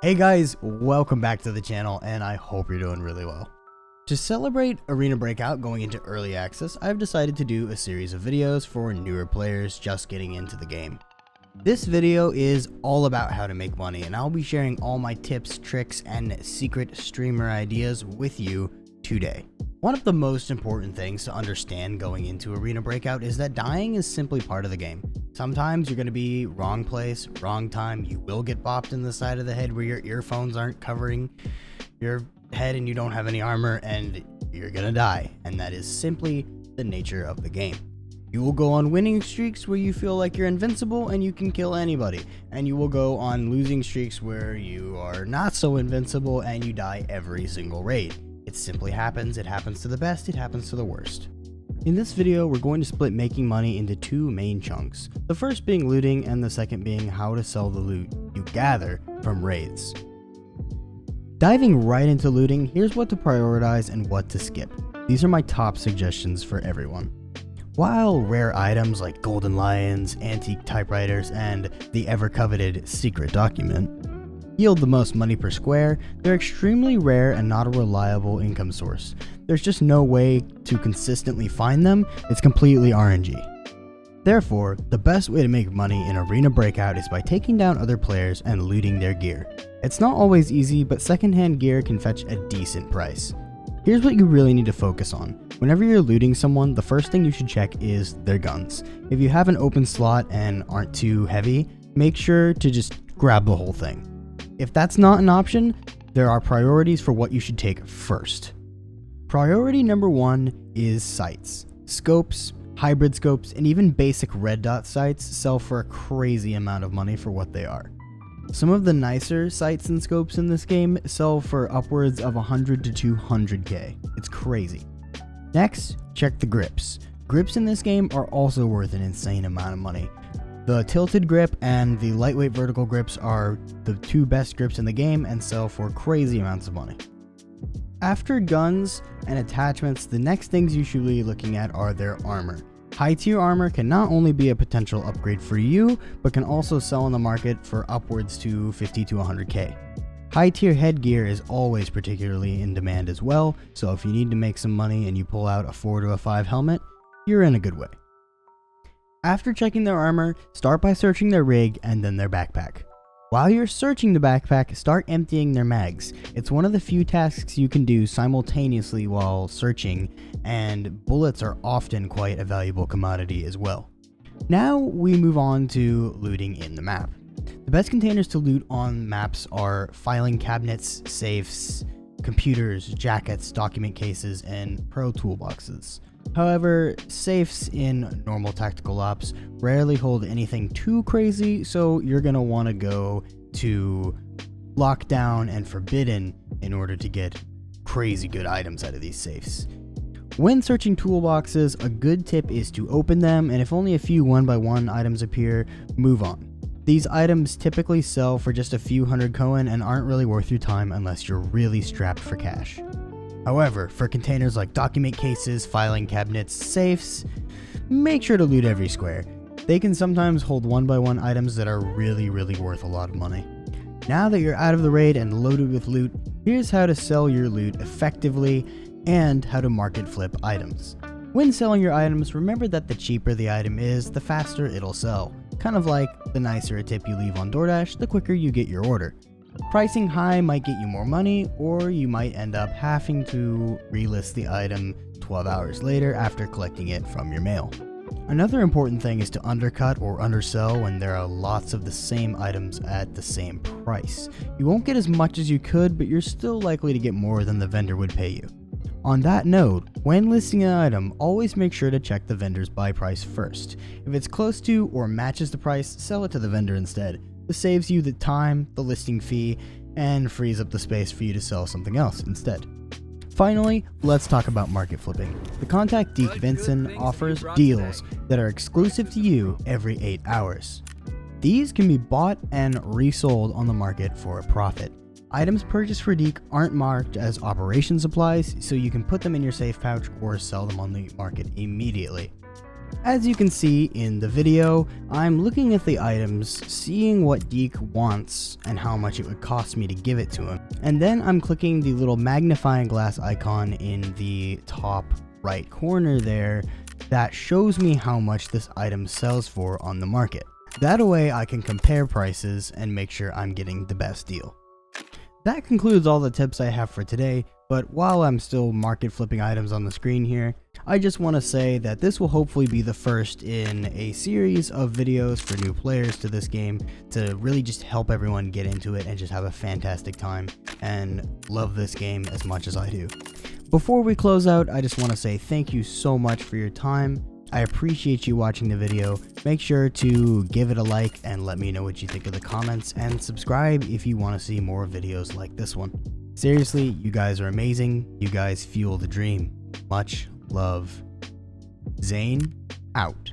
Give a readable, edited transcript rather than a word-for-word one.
Hey guys, welcome back to the channel and I hope you're doing really well. To celebrate Arena Breakout going into early access, I've decided to do a series of videos for newer players just getting into the game. This video is all about how to make money and I'll be sharing all my tips, tricks, and secret streamer ideas with you today. One of the most important things to understand going into Arena Breakout is that dying is simply part of the game. Sometimes you're going to be wrong place, wrong time, you will get bopped in the side of the head where your earphones aren't covering your head and you don't have any armor and you're going to die. And that is simply the nature of the game. You will go on winning streaks where you feel like you're invincible and you can kill anybody. And you will go on losing streaks where you are not so invincible and you die every single raid. It simply happens. It happens to the best. It happens to the worst. In this video, we're going to split making money into two main chunks. The first being looting and the second being how to sell the loot you gather from raids. Diving right into looting, here's what to prioritize and what to skip. These are my top suggestions for everyone. While rare items like golden lions, antique typewriters, and the ever-coveted secret document yield the most money per square, they're extremely rare and not a reliable income source. There's just no way to consistently find them, it's completely RNG. Therefore, the best way to make money in Arena Breakout is by taking down other players and looting their gear. It's not always easy, but secondhand gear can fetch a decent price. Here's what you really need to focus on. Whenever you're looting someone, the first thing you should check is their guns. If you have an open slot and aren't too heavy, make sure to just grab the whole thing. If that's not an option, there are priorities for what you should take first. Priority number one is sights. Scopes, hybrid scopes, and even basic red dot sights sell for a crazy amount of money for what they are. Some of the nicer sights and scopes in this game sell for upwards of 100 to 200k. It's crazy. Next, check the grips. Grips in this game are also worth an insane amount of money. The tilted grip and the lightweight vertical grips are the two best grips in the game and sell for crazy amounts of money. After guns and attachments, the next things you should be looking at are their armor. High tier armor can not only be a potential upgrade for you, but can also sell on the market for upwards to 50 to 100k. High tier headgear is always particularly in demand as well, so if you need to make some money and you pull out a 4 to a 5 helmet, you're in a good way. After checking their armor, start by searching their rig and then their backpack. While you're searching the backpack, start emptying their mags. It's one of the few tasks you can do simultaneously while searching, and bullets are often quite a valuable commodity as well. Now we move on to looting in the map. The best containers to loot on maps are filing cabinets, safes, computers, jackets, document cases, and pro toolboxes. However, safes in normal tactical ops rarely hold anything too crazy, so you're going to want to go to lockdown and forbidden in order to get crazy good items out of these safes. When searching toolboxes, a good tip is to open them, and if only a few 1x1 items appear, move on. These items typically sell for just a few hundred coin and aren't really worth your time unless you're really strapped for cash. However, for containers like document cases, filing cabinets, safes, make sure to loot every square. They can sometimes hold 1x1 items that are really worth a lot of money. Now that you're out of the raid and loaded with loot, here's how to sell your loot effectively and how to market flip items. When selling your items, remember that the cheaper the item is, the faster it'll sell. Kind of like the nicer a tip you leave on DoorDash, the quicker you get your order. Pricing high might get you more money, or you might end up having to relist the item 12 hours later after collecting it from your mail. Another important thing is to undercut or undersell when there are lots of the same items at the same price. You won't get as much as you could, but you're still likely to get more than the vendor would pay you. On that note, when listing an item, always make sure to check the vendor's buy price first. If it's close to or matches the price, sell it to the vendor instead. This saves you the time, the listing fee, and frees up the space for you to sell something else instead. Finally, let's talk about market flipping. The Contact Deke Vincent offers deals that are exclusive to you every 8 hours. These can be bought and resold on the market for a profit. Items purchased for Deke aren't marked as operation supplies, so you can put them in your safe pouch or sell them on the market immediately. As you can see in the video, I'm looking at the items, seeing what Deke wants and how much it would cost me to give it to him. And then I'm clicking the little magnifying glass icon in the top right corner there that shows me how much this item sells for on the market. That way I can compare prices and make sure I'm getting the best deal. That concludes all the tips I have for today, but while I'm still market flipping items on the screen here, I just want to say that this will hopefully be the first in a series of videos for new players to this game to really just help everyone get into it and just have a fantastic time and love this game as much as I do. Before we close out, I just want to say thank you so much for your time. I appreciate you watching the video. Make sure to give it a like and let me know what you think of the comments, and subscribe if you want to see more videos like this one. Seriously, you guys are amazing. You guys fuel the dream. Much love. Zane, out.